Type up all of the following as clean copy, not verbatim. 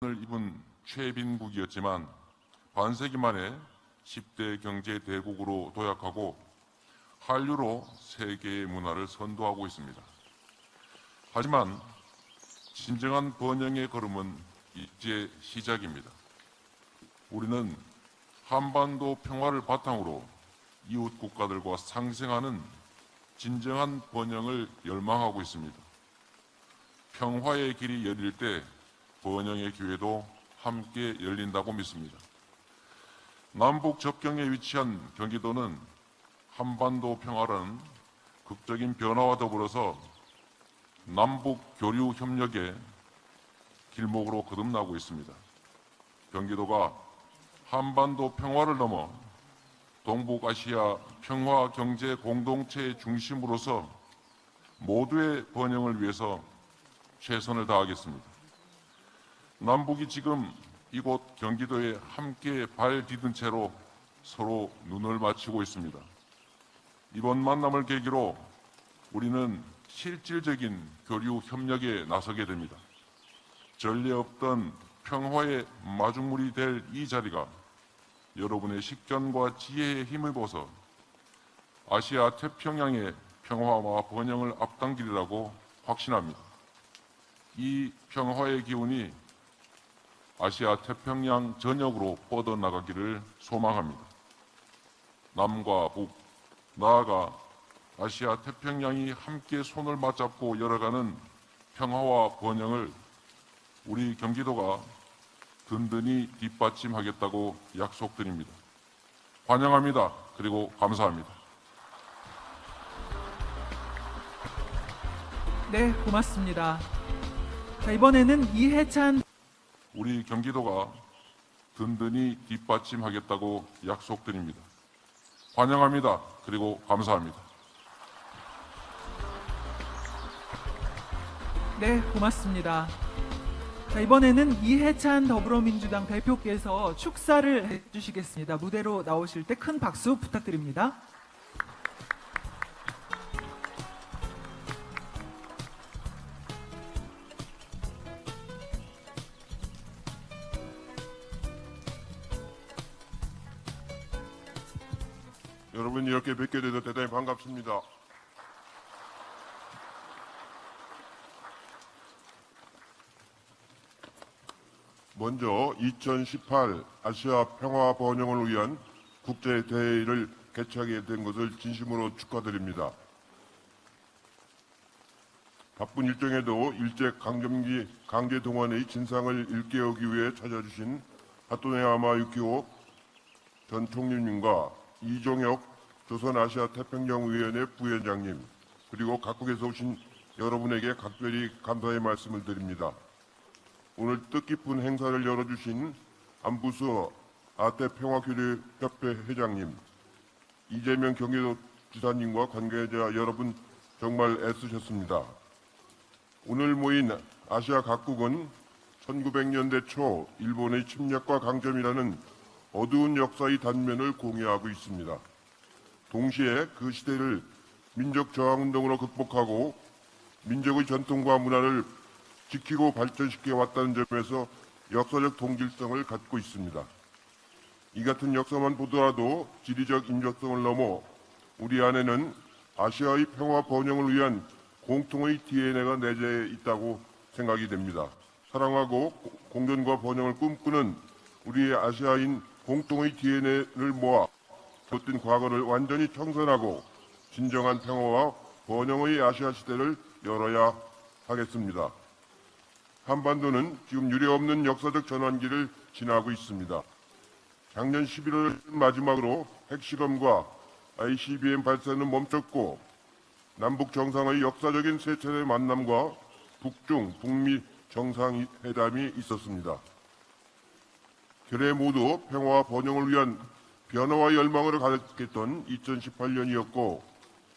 을 입은 최빈국이었지만 반세기 만에 10대 경제 대국으로 도약하고 한류로 세계의 문화를 선도하고 있습니다. 하지만 진정한 번영의 걸음은 이제 시작입니다. 우리는 한반도 평화를 바탕으로 이웃 국가들과 상생하는 진정한 번영을 열망하고 있습니다. 평화의 길이 열릴 때 번영의 기회도 함께 열린다고 믿습니다. 남북 접경에 위치한 경기도는 한반도 평화라는 극적인 변화와 더불어서 남북 교류 협력의 길목으로 거듭나고 있습니다. 경기도가 한반도 평화를 넘어 동북아시아 평화 경제 공동체의 중심으로서 모두의 번영을 위해서 최선을 다하겠습니다. 남북이 지금 이곳 경기도에 함께 발 디딘 채로 서로 눈을 맞추고 있습니다. 이번 만남을 계기로 우리는 실질적인 교류 협력에 나서게 됩니다. 전례 없던 평화의 마중물이 될 이 자리가 여러분의 식견과 지혜에 힘입어서 아시아 태평양의 평화와 번영을 앞당기리라고 확신합니다. 이 평화의 기운이 아시아 태평양 전역으로 뻗어나가기를 소망합니다. 남과 북, 나아가 아시아 태평양이 함께 손을 맞잡고 열어가는 평화와 번영을 우리 경기도가 든든히 뒷받침하겠다고 약속드립니다. 환영합니다. 그리고 감사합니다. 네, 고맙습니다. 자, 이번에는 이해찬 우리 경기도가 든든히 뒷받침하겠다고 약속드립니다. 환영합니다. 그리고 감사합니다. 네, 고맙습니다. 자, 이번에는 이해찬 더불어민주당 대표께서 축사를 해주시겠습니다. 무대로 나오실 때 큰 박수 부탁드립니다. 여러분 이렇게 뵙게 돼서 대단히 반갑습니다. 먼저 2018 아시아 평화 번영을 위한 국제대회를 개최하게 된 것을 진심으로 축하드립니다. 바쁜 일정에도 일제강점기 강제동원의 진상을 일깨우기 위해 찾아주신 하토네야마 유키오 전 총리님과 이종혁 조선아시아태평양위원회 부위원장님 그리고 각국에서 오신 여러분에게 각별히 감사의 말씀을 드립니다. 오늘 뜻깊은 행사를 열어주신 안부수 아태평화교류협회 회장님, 이재명 경기도지사님과 관계자 여러분 정말 애쓰셨습니다. 오늘 모인 아시아 각국은 1900년대 초 일본의 침략과 강점이라는 어두운 역사의 단면을 공유하고 있습니다. 동시에 그 시대를 민족 저항운동으로 극복하고 민족의 전통과 문화를 지키고 발전시켜 왔다는 점에서 역사적 동질성을 갖고 있습니다. 이 같은 역사만 보더라도 지리적 인접성을 넘어 우리 안에는 아시아의 평화 번영을 위한 공통의 DNA가 내재해 있다고 생각이 됩니다. 사랑하고 공존과 번영을 꿈꾸는 우리의 아시아인 공통의 DNA를 모아 잘못된 과거를 완전히 청산하고 진정한 평화와 번영의 아시아 시대를 열어야 하겠습니다. 한반도는 지금 유례없는 역사적 전환기를 지나고 있습니다. 작년 11월 마지막으로 핵실험과 ICBM 발사는 멈췄고 남북 정상의 역사적인 세 차례 만남과 북중, 북미 정상회담이 있었습니다. 결의 모두 평화와 번영을 위한 변화와 열망을 가졌던 2018년이었고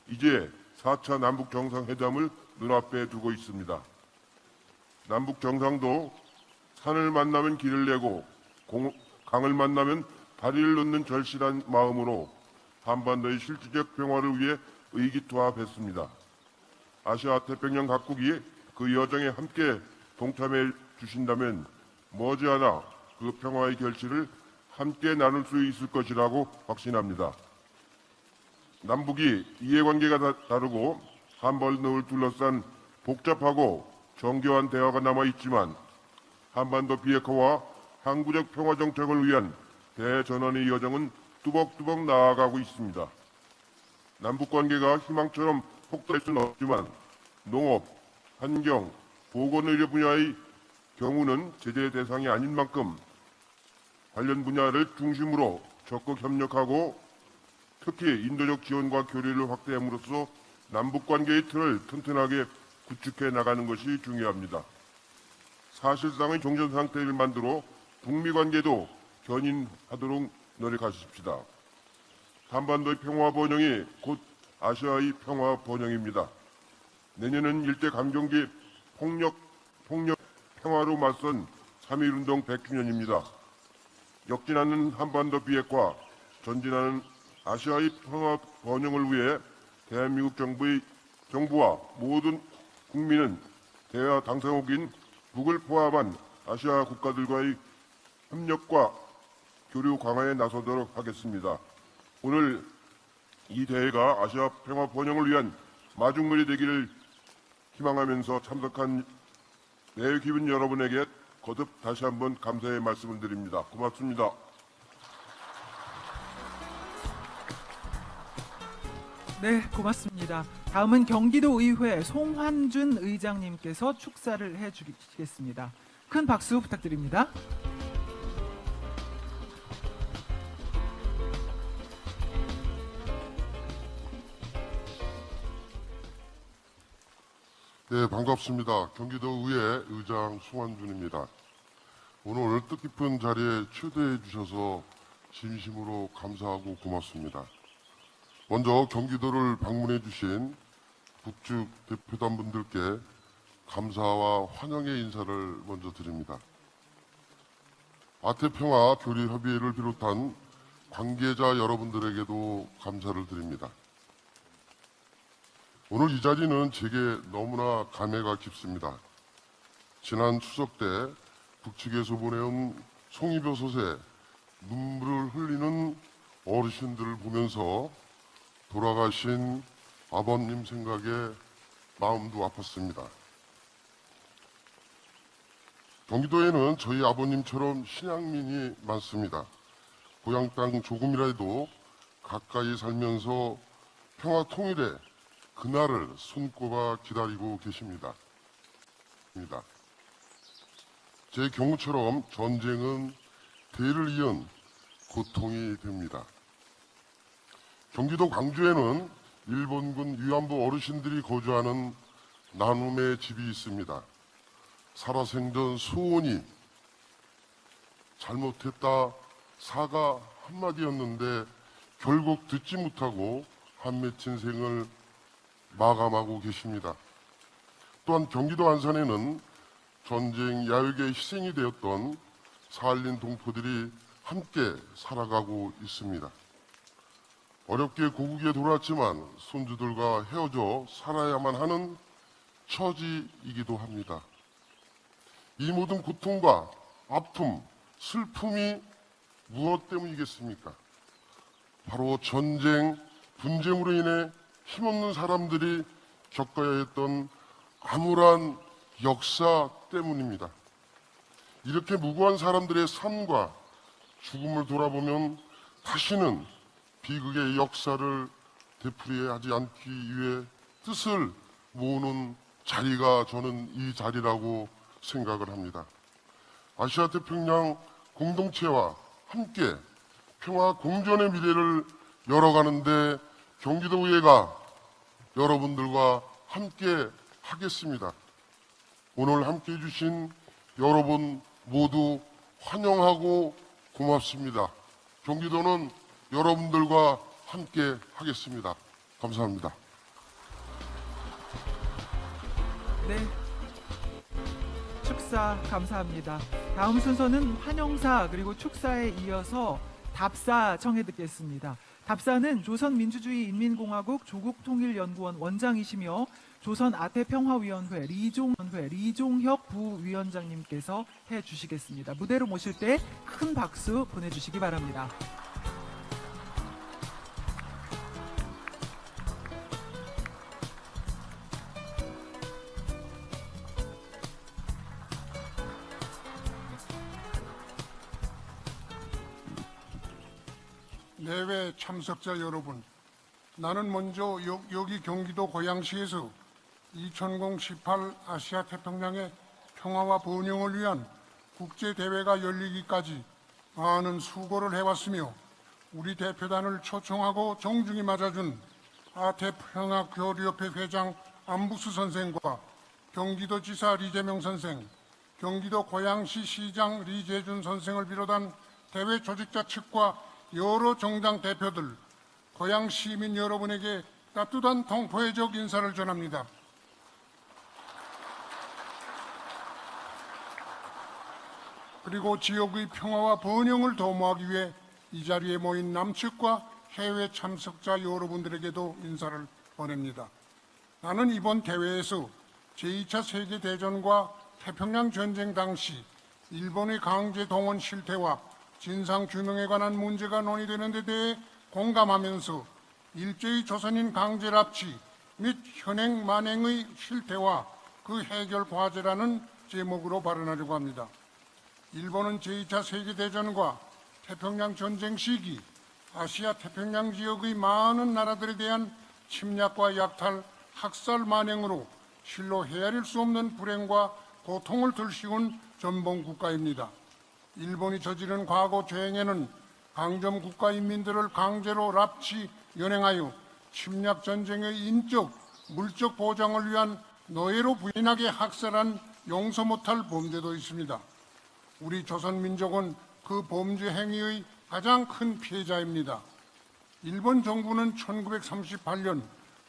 이제 4차 남북 정상회담을 눈앞에 두고 있습니다. 남북 정상도 산을 만나면 길을 내고 강을 만나면 다리를 놓는 절실한 마음으로 한반도의 실질적 평화를 위해 의기투합했습니다. 아시아 태평양 각국이 그 여정에 함께 동참해 주신다면 머지않아 그 평화의 결실을 함께 나눌 수 있을 것이라고 확신합니다. 남북이 이해관계가 다르고 한반도를 둘러싼 복잡하고 정교한 대화가 남아있지만 한반도 비핵화와 항구적 평화 정책을 위한 대전환의 여정은 뚜벅뚜벅 나아가고 있습니다. 남북관계가 희망처럼 폭발할 수는 없지만 농업, 환경, 보건의료 분야의 경우는 제재 대상이 아닌 만큼 관련 분야를 중심으로 적극 협력하고 특히 인도적 지원과 교류를 확대함으로써 남북관계의 틀을 튼튼하게 구축해 나가는 것이 중요합니다. 사실상의 종전 상태를 만들어 북미 관계도 견인하도록 노력하십시다. 한반도의 평화 번영이 곧 아시아의 평화 번영입니다. 내년은 일대 강경기 폭력 평화로 맞선 3.1운동 100주년입니다. 역진하는 한반도 비핵화, 전진하는 아시아의 평화 번영을 위해 대한민국 정부와 모든 국민은 대화 당사국인 북을 포함한 아시아 국가들과의 협력과 교류 강화에 나서도록 하겠습니다. 오늘 이 대회가 아시아 평화 번영을 위한 마중물이 되기를 희망하면서 참석한 대회 기분 여러분에게 거듭 다시 한번 감사의 말씀을 드립니다. 고맙습니다. 네, 고맙습니다. 다음은 경기도의회 송환준 의장님께서 축사를 해주시겠습니다. 큰 박수 부탁드립니다. 네, 반갑습니다. 경기도의회 의장 송환준입니다. 오늘 뜻깊은 자리에 초대해 주셔서 진심으로 감사하고 고맙습니다. 먼저 경기도를 방문해 주신 북측 대표단분들께 감사와 환영의 인사를 먼저 드립니다. 아태평화 교류협의회를 비롯한 관계자 여러분들에게도 감사를 드립니다. 오늘 이 자리는 제게 너무나 감회가 깊습니다. 지난 추석 때 북측에서 보내온 송이벼섯에 눈물을 흘리는 어르신들을 보면서 돌아가신 아버님 생각에 마음도 아팠습니다. 경기도에는 저희 아버님처럼 신양민이 많습니다. 고향 땅 조금이라도 가까이 살면서 평화 통일의 그날을 손꼽아 기다리고 계십니다. 제 경우처럼 전쟁은 대를 이은 고통이 됩니다. 경기도 광주에는 일본군 위안부 어르신들이 거주하는 나눔의 집이 있습니다. 살아생전 소원이 잘못했다 사과 한마디였는데 결국 듣지 못하고 한 맺힌 생을 마감하고 계십니다. 또한 경기도 안산에는 전쟁 야육에 희생이 되었던 사할린 동포들이 함께 살아가고 있습니다. 어렵게 고국에 돌아왔지만 손주들과 헤어져 살아야만 하는 처지이기도 합니다. 이 모든 고통과 아픔, 슬픔이 무엇 때문이겠습니까? 바로 전쟁, 분쟁으로 인해 힘없는 사람들이 겪어야 했던 암울한 역사 때문입니다. 이렇게 무고한 사람들의 삶과 죽음을 돌아보면 다시는 비극의 역사를 되풀이하지 않기 위해 뜻을 모으는 자리가 저는 이 자리라고 생각을 합니다. 아시아 태평양 공동체와 함께 평화 공존의 미래를 열어가는데 경기도의회가 여러분들과 함께 하겠습니다. 오늘 함께 해주신 여러분 모두 환영하고 고맙습니다. 경기도는 여러분들과 함께 하겠습니다. 감사합니다. 네, 축사 감사합니다. 다음 순서는 환영사 그리고 축사에 이어서 답사 청해 듣겠습니다. 답사는 조선민주주의인민공화국 조국통일연구원 원장이시며 조선 아태평화위원회 리종혁 부위원장님께서 해주시겠습니다. 무대로 모실 때 큰 박수 보내주시기 바랍니다. 내외 참석자 여러분, 나는 먼저 여기 경기도 고양시에서 2018 아시아 태평양의 평화와 번영을 위한 국제대회가 열리기까지 많은 수고를 해왔으며 우리 대표단을 초청하고 정중히 맞아준 아태평화교류협회 회장 안부수 선생과 경기도지사 리재명 선생, 경기도 고양시 시장 리재준 선생을 비롯한 대회 조직자 측과 여러 정당 대표들, 고양 시민 여러분에게 따뜻한 동포애적 인사를 전합니다. 그리고 지역의 평화와 번영을 도모하기 위해 이 자리에 모인 남측과 해외 참석자 여러분들에게도 인사를 보냅니다. 나는 이번 대회에서 제2차 세계대전과 태평양 전쟁 당시 일본의 강제 동원 실태와 진상규명에 관한 문제가 논의되는 데 대해 공감하면서 일제의 조선인 강제 납치 및 현행 만행의 실태와 그 해결 과제라는 제목으로 발언하려고 합니다. 일본은 제2차 세계대전과 태평양 전쟁 시기 아시아 태평양 지역의 많은 나라들에 대한 침략과 약탈, 학살 만행으로 실로 헤아릴 수 없는 불행과 고통을 들씌운 전범 국가입니다. 일본이 저지른 과거 죄행에는 강점 국가 인민들을 강제로 납치, 연행하여 침략 전쟁의 인적, 물적 보장을 위한 노예로 부인하게 학살한 용서 못할 범죄도 있습니다. 우리 조선민족은 그 범죄 행위의 가장 큰 피해자입니다. 일본 정부는 1938년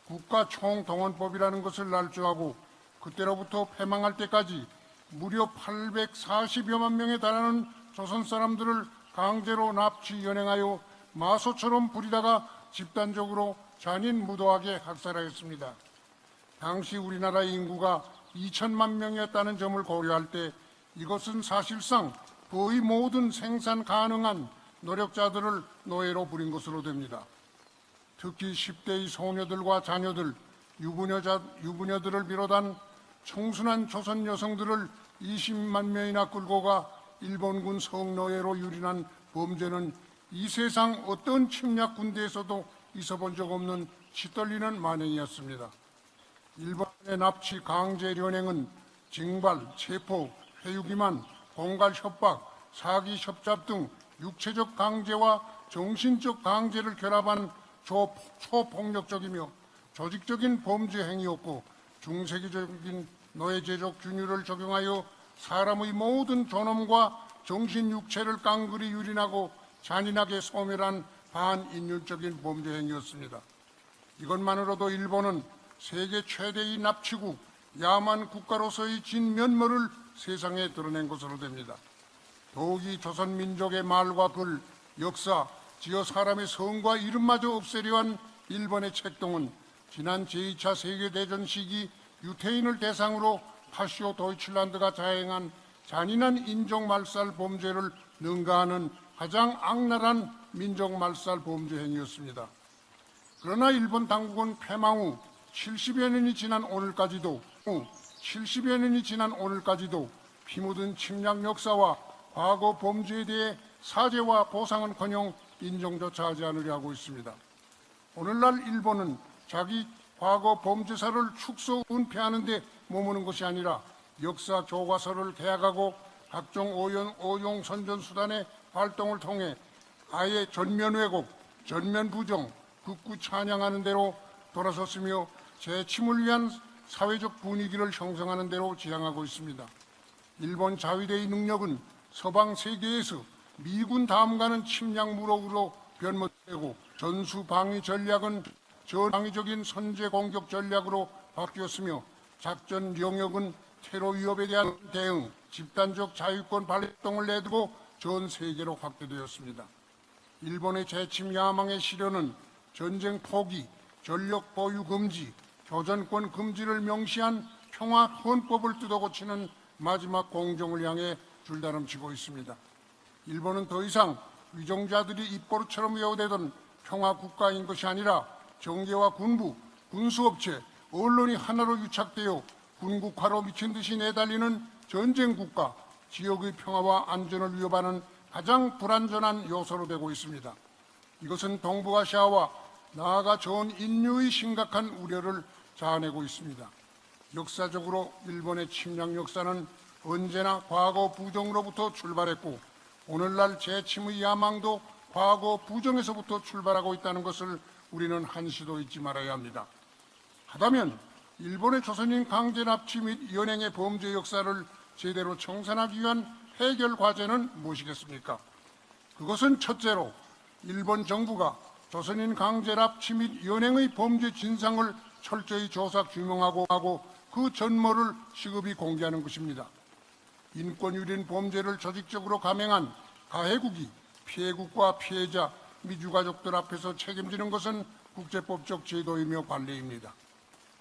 국가총동원법이라는 것을 날조하고 그때로부터 패망할 때까지 무려 840여만 명에 달하는 조선 사람들을 강제로 납치 연행하여 마소처럼 부리다가 집단적으로 잔인 무도하게 학살하였습니다. 당시 우리나라의 인구가 2천만 명이었다는 점을 고려할 때 이것은 사실상 거의 모든 생산 가능한 노력자들을 노예로 부린 것으로 됩니다. 특히 10대의 소녀들과 자녀들, 유부녀들을 비롯한 청순한 조선 여성들을 20만 명이나 끌고 가 일본군 성노예로 유린한 범죄는 이 세상 어떤 침략 군대에서도 있어본 적 없는 치떨리는 만행이었습니다. 일본의 납치 강제 연행은 징발, 체포, 회유기만, 공갈 협박, 사기 협잡 등 육체적 강제와 정신적 강제를 결합한 초폭력적이며 조직적인 범죄 행위였고 중세기적인 노예제적 균율을 적용하여 사람의 모든 존엄과 정신 육체를 깡그리 유린하고 잔인하게 소멸한 반인륜적인 범죄 행위였습니다. 이것만으로도 일본은 세계 최대의 납치국, 야만 국가로서의 진면모를 세상에 드러낸 것으로 됩니다. 더욱이 조선민족의 말과 글, 역사, 지어 사람의 성과 이름마저 없애려 한 일본의 책동은 지난 제2차 세계대전 시기 유태인을 대상으로 파시오 도이칠란드가 자행한 잔인한 인종말살 범죄를 능가하는 가장 악랄한 민족말살 범죄 행위였습니다. 그러나 일본 당국은 패망 후 70여 년이 지난 오늘까지도 피묻은 침략 역사와 과거 범죄에 대해 사죄와 보상은커녕 인정조차 하지 않으려 하고 있습니다. 오늘날 일본은 자기 과거 범죄사를 축소 은폐하는 데 머무는 것이 아니라 역사 교과서를 개혁하고 각종 오용 선전 수단의 활동을 통해 아예 전면 왜곡, 전면 부정, 극구 찬양하는 대로 돌아섰으며 재침을 위한 사회적 분위기를 형성하는 대로 지향하고 있습니다. 일본 자위대의 능력은 서방 세계에서 미군 다음 가는 침략 무력으로 변모되고 전수 방위 전략은 전방위적인 선제 공격 전략으로 바뀌었으며 작전 영역은 테러 위협에 대한 대응, 집단적 자유권 발동을 내두고 전 세계로 확대되었습니다. 일본의 재침 야망의 실현은 전쟁 포기, 전력 보유 금지, 교전권 금지를 명시한 평화 헌법을 뜯어고치는 마지막 공정을 향해 줄다름치고 있습니다. 일본은 더 이상 위종자들이 입버릇처럼 외워대던 평화 국가인 것이 아니라 정계와 군부, 군수업체, 언론이 하나로 유착되어 군국화로 미친 듯이 내달리는 전쟁 국가, 지역의 평화와 안전을 위협하는 가장 불안전한 요소로 되고 있습니다. 이것은 동북아시아와 나아가 전 인류의 심각한 우려를 자아내고 있습니다. 역사적으로 일본의 침략 역사는 언제나 과거 부정으로부터 출발했고 오늘날 재침의 야망도 과거 부정에서부터 출발하고 있다는 것을 우리는 한시도 잊지 말아야 합니다. 하다면 일본의 조선인 강제 납치 및 연행의 범죄 역사를 제대로 청산하기 위한 해결 과제는 무엇이겠습니까? 그것은 첫째로 일본 정부가 조선인 강제 납치 및 연행의 범죄 진상을 철저히 조사 규명하고 그 전모를 시급히 공개하는 것입니다. 인권유린 범죄를 조직적으로 감행한 가해국이 피해국과 피해자 및 유가족들 앞에서 책임지는 것은 국제법적 제도이며 관례입니다.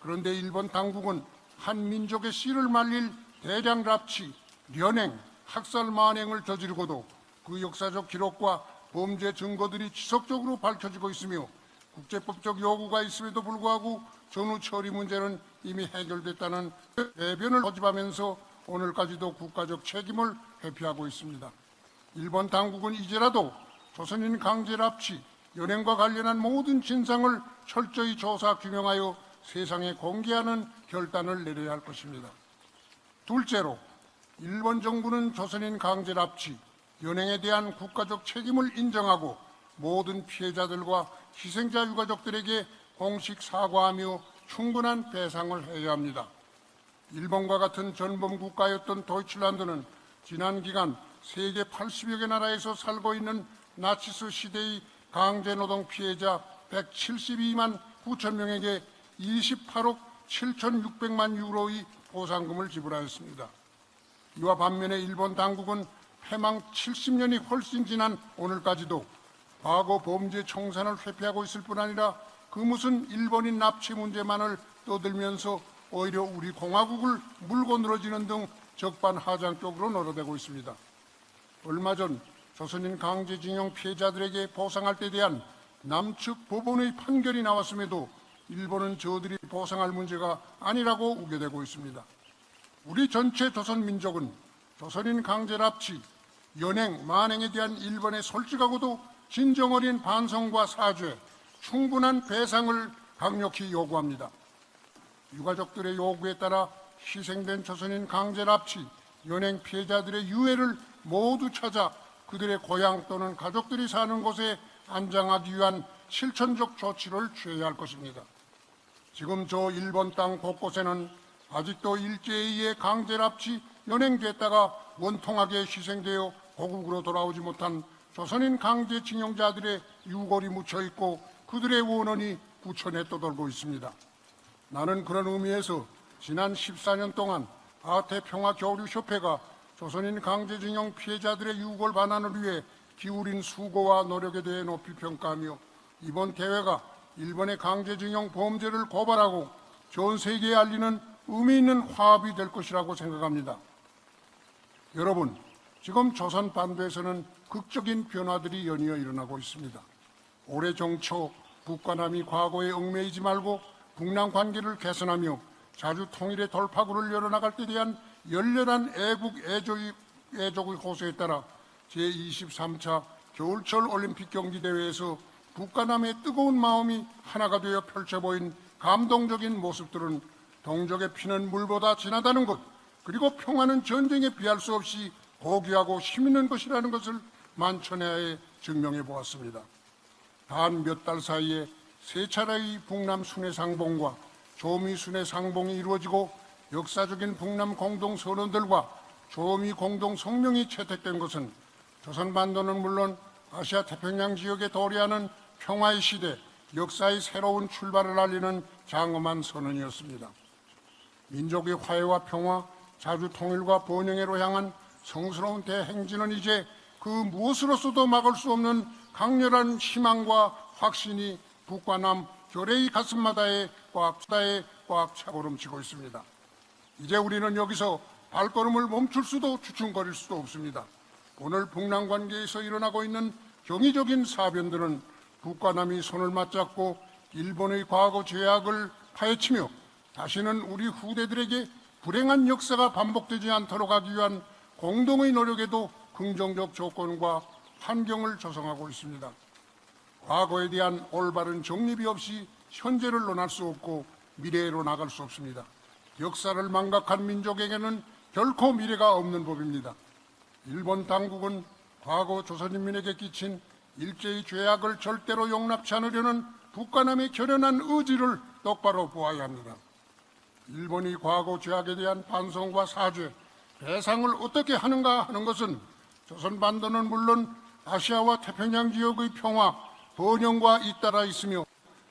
그런데 일본 당국은 한 민족의 씨를 말릴 대량 납치, 연행, 학살 만행을 저지르고도 그 역사적 기록과 범죄 증거들이 지속적으로 밝혀지고 있으며 국제법적 요구가 있음에도 불구하고 전후 처리 문제는 이미 해결됐다는 대변을 고집하면서 오늘까지도 국가적 책임을 회피하고 있습니다. 일본 당국은 이제라도 조선인 강제 납치, 연행과 관련한 모든 진상을 철저히 조사 규명하여 세상에 공개하는 결단을 내려야 할 것입니다. 둘째로 일본 정부는 조선인 강제 납치, 연행에 대한 국가적 책임을 인정하고 모든 피해자들과 희생자 유가족들에게 공식 사과하며 충분한 배상을 해야 합니다. 일본과 같은 전범 국가였던 도이칠란드는 지난 기간 세계 80여 개 나라에서 살고 있는 나치스 시대의 강제노동 피해자 172만 9천 명에게 28억 7,600만 유로의 보상금을 지불하였습니다. 이와 반면에 일본 당국은 해망 70년이 훨씬 지난 오늘까지도 과거 범죄 청산을 회피하고 있을 뿐 아니라 그 무슨 일본인 납치 문제만을 떠들면서 오히려 우리 공화국을 물고 늘어지는 등 적반하장적으로 놀아대고 있습니다. 얼마 전 조선인 강제징용 피해자들에게 보상할 때 대한 남측 법원의 판결이 나왔음에도 일본은 저들이 보상할 문제가 아니라고 우겨대고 있습니다. 우리 전체 조선 민족은 조선인 강제 납치, 연행, 만행에 대한 일본의 솔직하고도 진정 어린 반성과 사죄, 충분한 배상을 강력히 요구합니다. 유가족들의 요구에 따라 희생된 조선인 강제 납치, 연행 피해자들의 유해를 모두 찾아 그들의 고향 또는 가족들이 사는 곳에 안장하기 위한 실천적 조치를 취해야 할 것입니다. 지금 저 일본 땅 곳곳에는 아직도 일제에 의해 강제 납치, 연행됐다가 원통하게 희생되어 고국으로 돌아오지 못한 조선인 강제징용자들의 유골이 묻혀있고 그들의 원혼이 구천에 떠돌고 있습니다. 나는 그런 의미에서 지난 14년 동안 아태평화교류협회가 조선인 강제징용 피해자들의 유골 반환을 위해 기울인 수고와 노력에 대해 높이 평가하며 이번 대회가 일본의 강제징용 범죄를 고발하고 전 세계에 알리는 의미 있는 화합이 될 것이라고 생각합니다. 여러분, 지금 조선 반도에서는 극적인 변화들이 연이어 일어나고 있습니다. 올해 정초 북과 남이 과거에 얽매이지 말고 북남 관계를 개선하며 자주 통일의 돌파구를 열어나갈 때 대한 열렬한 애국 애족의 호소에 따라 제23차 겨울철 올림픽 경기대회에서 북과 남의 뜨거운 마음이 하나가 되어 펼쳐 보인 감동적인 모습들은 동족의 피는 물보다 진하다는 것, 그리고 평화는 전쟁에 비할 수 없이 고귀하고 힘있는 것이라는 것을 만천하에 증명해 보았습니다. 단 몇 달 사이에 세 차례의 북남 순회 상봉과 조미 순회 상봉이 이루어지고 역사적인 북남 공동 선언들과 조미 공동 성명이 채택된 것은 조선반도는 물론 아시아 태평양 지역에 도래하는 평화의 시대, 역사의 새로운 출발을 알리는 장엄한 선언이었습니다. 민족의 화해와 평화, 자주 통일과 번영회로 향한 성스러운 대행진은 이제 그 무엇으로서도 막을 수 없는 강렬한 희망과 확신이 북과 남 교래의 가슴마다에 꽉 꽉 차고 넘치고 있습니다. 이제 우리는 여기서 발걸음을 멈출 수도 주춤거릴 수도 없습니다. 오늘 북남 관계에서 일어나고 있는 경이적인 사변들은 북과 남이 손을 맞잡고 일본의 과거 죄악을 파헤치며 다시는 우리 후대들에게 불행한 역사가 반복되지 않도록 하기 위한 공동의 노력에도 긍정적 조건과 환경을 조성하고 있습니다. 과거에 대한 올바른 정립이 없이 현재를 논할 수 없고 미래로 나갈 수 없습니다. 역사를 망각한 민족에게는 결코 미래가 없는 법입니다. 일본 당국은 과거 조선인민에게 끼친 일제의 죄악을 절대로 용납치 않으려는 북과 남의 결연한 의지를 똑바로 보아야 합니다. 일본이 과거 죄악에 대한 반성과 사죄, 배상을 어떻게 하는가 하는 것은 조선반도는 물론 아시아와 태평양 지역의 평화, 번영과 잇따라 있으며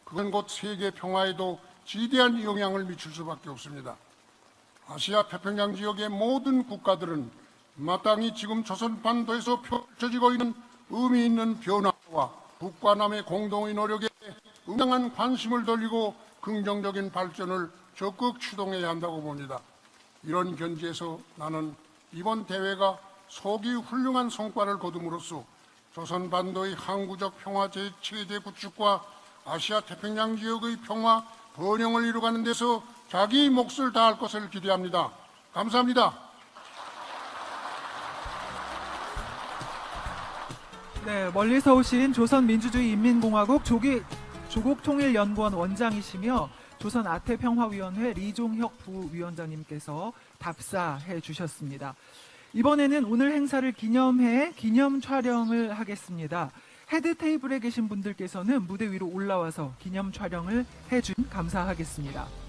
그건 곧 세계 평화에도 지대한 영향을 미칠 수밖에 없습니다. 아시아 태평양 지역의 모든 국가들은 마땅히 지금 조선반도에서 펼쳐지고 있는 의미 있는 변화와 북과 남의 공동의 노력에 응당한 관심을 돌리고 긍정적인 발전을 적극 추동해야 한다고 봅니다. 이런 견지에서 나는 이번 대회가 속이 훌륭한 성과를 거둠으로써 조선반도의 항구적 평화 체제 구축과 아시아 태평양 지역의 평화 번영을 이루가는 데서 자기 몫을 다할 것을 기대합니다. 감사합니다. 네, 멀리서 오신 조선민주주의인민공화국 조국통일연구원 원장이시며 조선아태평화위원회 리종혁 부위원장님께서 답사해 주셨습니다. 이번에는 오늘 행사를 기념해 기념 촬영을 하겠습니다. 헤드 테이블에 계신 분들께서는 무대 위로 올라와서 기념 촬영을 해준 감사하겠습니다.